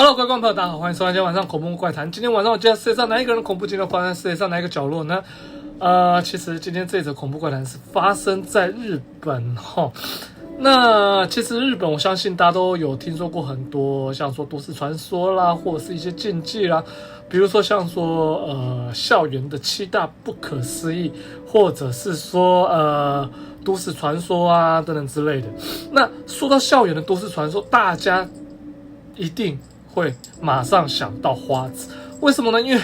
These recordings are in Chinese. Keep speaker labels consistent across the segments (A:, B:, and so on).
A: Hello，各位观众朋友，大家好，欢迎收看今天晚上恐怖怪谈。今天晚上我介绍世界上哪一个人恐怖镜头发生在世界上哪一个角落呢？其实今天这则恐怖怪谈是发生在日本哈。那其实日本，我相信大家都有听说过很多，像说都市传说啦，或者是一些禁忌啦，比如说像说校园的7大不可思议，或者是说都市传说啊等等之类的。那说到校园的都市传说，大家一定会马上想到花子，为什么呢？因为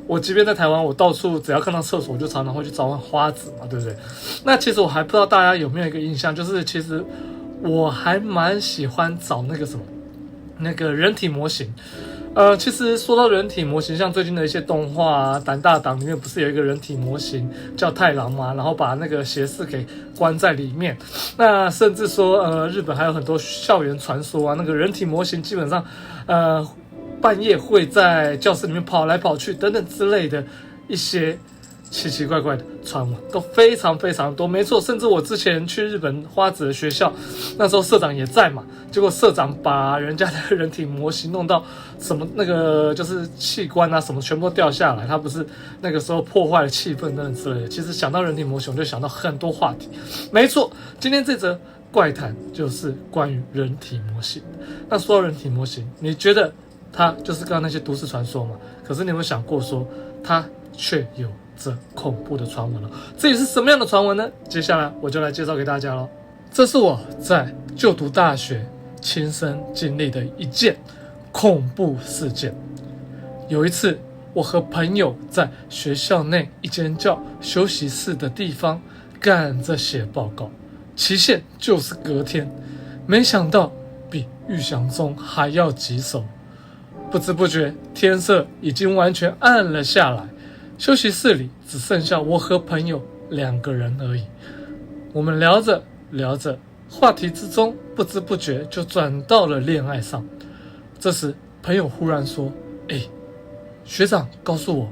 A: 我即便在台湾，我到处只要看到厕所，我就常常会去找花子嘛，对不对？那其实我还不知道大家有没有一个印象，就是其实我还蛮喜欢找那个人体模型。其实说到人体模型，像最近的一些动画啊，胆大党里面不是有一个人体模型叫太郎嘛，然后把那个斜视给关在里面。那甚至说日本还有很多校园传说啊，那个人体模型基本上半夜会在教室里面跑来跑去等等之类的一些奇奇怪怪的传闻都非常非常多。没错，甚至我之前去日本花子的学校，那时候社长也在嘛，结果社长把人家的人体模型弄到什么那个就是器官啊什么全部都掉下来，他不是那个时候破坏了气氛等等之类的。其实想到人体模型，我就想到很多话题。没错，今天这则怪谈就是关于人体模型。那说到人体模型，你觉得它就是刚刚那些都市传说嘛？可是你有没有想过说，它却有这恐怖的传闻了？这也是什么样的传闻呢？接下来我就来介绍给大家咯。这是我在就读大学亲身经历的一件恐怖事件。有一次，我和朋友在学校内一间叫休息室的地方赶着写报告，期限就是隔天，没想到比预想中还要棘手。不知不觉，天色已经完全暗了下来，休息室里只剩下我和朋友2个人而已。我们聊着聊着，话题之中不知不觉就转到了恋爱上。这时，朋友忽然说：“学长告诉我，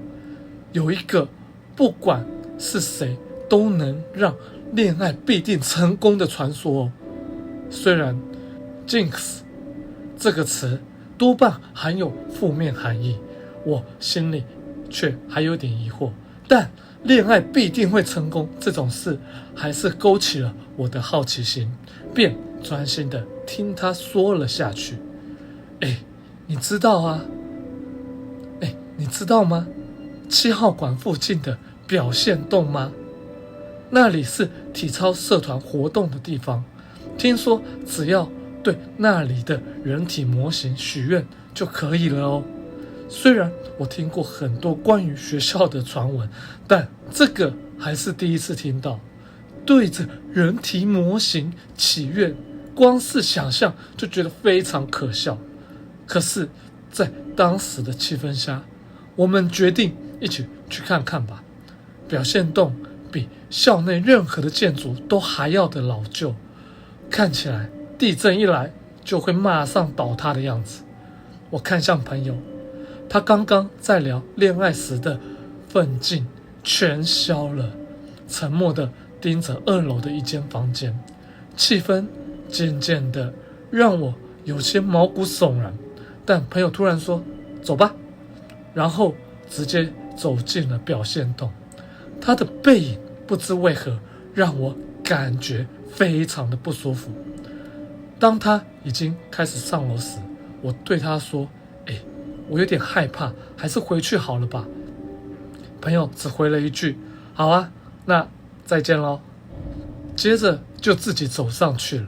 A: 有一个不管是谁都能让恋爱必定成功的传说哦。虽然 jinx 这个词多半含有负面含义，我心里却还有点疑惑，但恋爱必定会成功这种事还是勾起了我的好奇心，便专心的听他说了下去。你知道啊？你知道吗？7号馆附近的表现洞吗？那里是体操社团活动的地方，听说只要对那里的人体模型许愿就可以了哦。虽然我听过很多关于学校的传闻，但这个还是第一次听到。对着人体模型祈愿，光是想象就觉得非常可笑。可是在当时的气氛下，我们决定一起去看看吧。表现洞比校内任何的建筑都还要的老旧，看起来地震一来就会马上倒塌的样子。我看向朋友，他刚刚在聊恋爱时的愤劲全消了，沉默地盯着2楼的一间房间，气氛渐渐的让我有些毛骨悚然。但朋友突然说：“走吧。”然后直接走进了表现洞。他的背影不知为何让我感觉非常的不舒服。当他已经开始上楼时，我对他说：“我有点害怕，还是回去好了吧。”朋友只回了一句：“好啊，那再见咯。”接着就自己走上去了。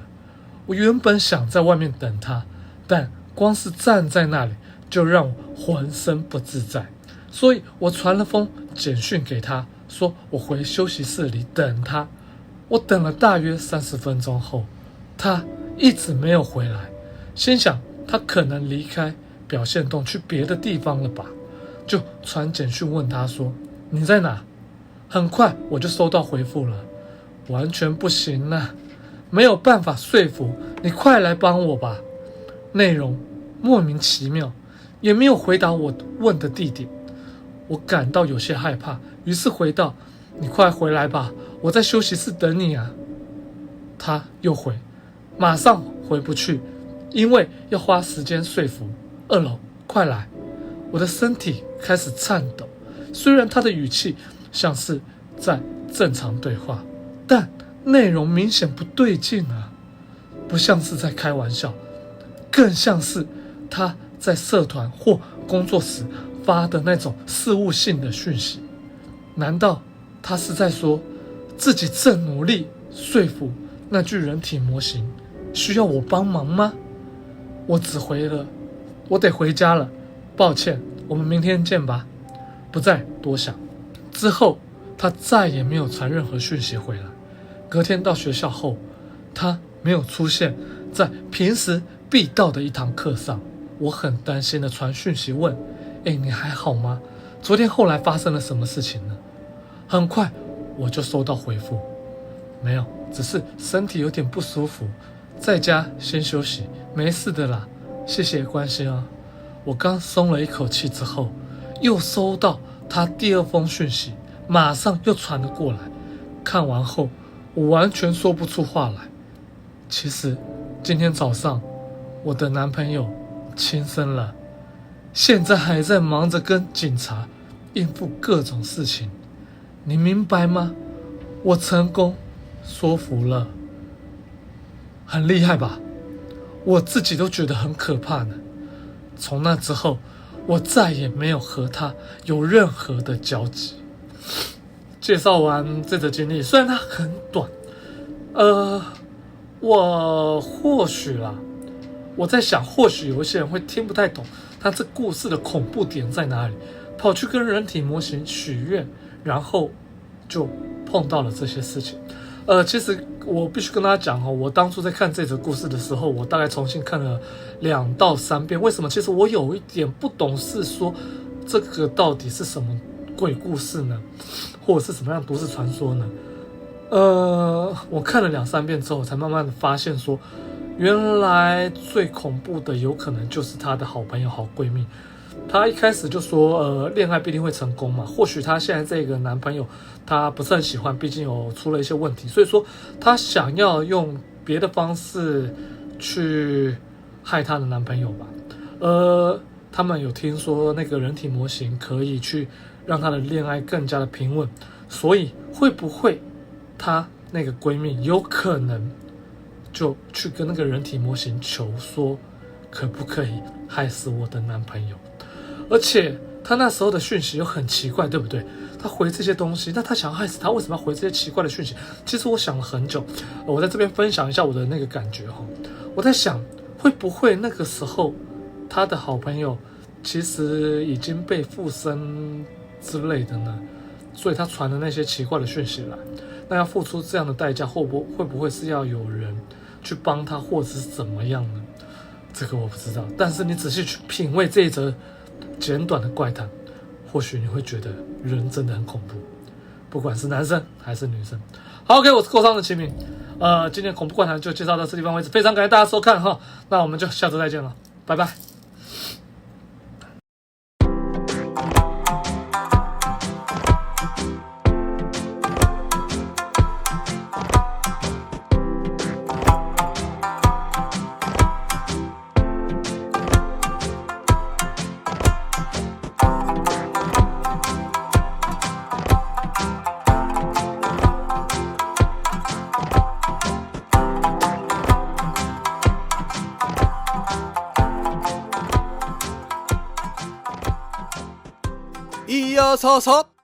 A: 我原本想在外面等他，但光是站在那里就让我浑身不自在，所以我传了封简讯给他，说我回休息室里等他。我等了大约30分钟后，他一直没有回来，心想他可能离开表现洞去别的地方了吧，就传简讯问他说：“你在哪？”很快我就收到回复了：“完全不行啊，没有办法说服你，快来帮我吧。”内容莫名其妙，也没有回答我问的地点。我感到有些害怕，于是回道：“你快回来吧，我在休息室等你啊。”他又回：“马上回不去，因为要花时间说服。” 2楼，快来！我的身体开始颤抖，虽然他的语气像是在正常对话，但内容明显不对劲啊，不像是在开玩笑，更像是他在社团或工作时发的那种事务性的讯息。难道他是在说自己正努力说服那具人体模型需要我帮忙吗？我只回了我得回家了，抱歉，我们明天见吧，不再多想。之后他再也没有传任何讯息回来。隔天到学校后，他没有出现在平时必到的一堂课上。我很担心的传讯息问，你还好吗？昨天后来发生了什么事情呢？很快我就收到回复，没有，只是身体有点不舒服，在家先休息，没事的啦，谢谢关心啊。我刚松了一口气之后，又收到他第2封讯息，马上又传了过来。看完后，我完全说不出话来。其实今天早上我的男朋友轻生了，现在还在忙着跟警察应付各种事情，你明白吗？我成功说服了，很厉害吧？我自己都觉得很可怕呢。从那之后，我再也没有和他有任何的交集。介绍完这则经历，虽然它很短，我或许啦，我在想，或许有一些人会听不太懂他这故事的恐怖点在哪里，跑去跟人体模型许愿，然后就碰到了这些事情。其实我必须跟大家讲我当初在看这则故事的时候，我大概重新看了2到3遍。为什么？其实我有一点不懂，是说这个到底是什么鬼故事呢，或者是什么样的都市传说呢？我看了2、3遍之后，才慢慢的发现说，原来最恐怖的有可能就是她的好朋友、好闺蜜。她一开始就说，恋爱必定会成功嘛。或许她现在这个男朋友，她不是很喜欢，毕竟有出了一些问题，所以说她想要用别的方式去害她的男朋友吧。他们有听说那个人体模型可以去让她的恋爱更加的平稳，所以会不会她那个闺蜜有可能就去跟那个人体模型求说，可不可以害死我的男朋友？而且他那时候的讯息又很奇怪，对不对？他回这些东西，那他想要害死他，为什么要回这些奇怪的讯息？其实我想了很久，我在这边分享一下我的那个感觉我在想，会不会那个时候他的好朋友其实已经被附身之类的呢？所以他传的那些奇怪的讯息来，那要付出这样的代价，会不会是要有人去帮他，或者是怎么样呢？这个我不知道。但是你仔细去品味这一则简短的怪谈，或许你会觉得人真的很恐怖，不管是男生还是女生。好 ，OK， 我是够商的齐敏，今天恐怖怪谈就介绍到这地方为止，非常感谢大家收看那我们就下周再见了，拜拜。
B: 咿呀嚓嚓。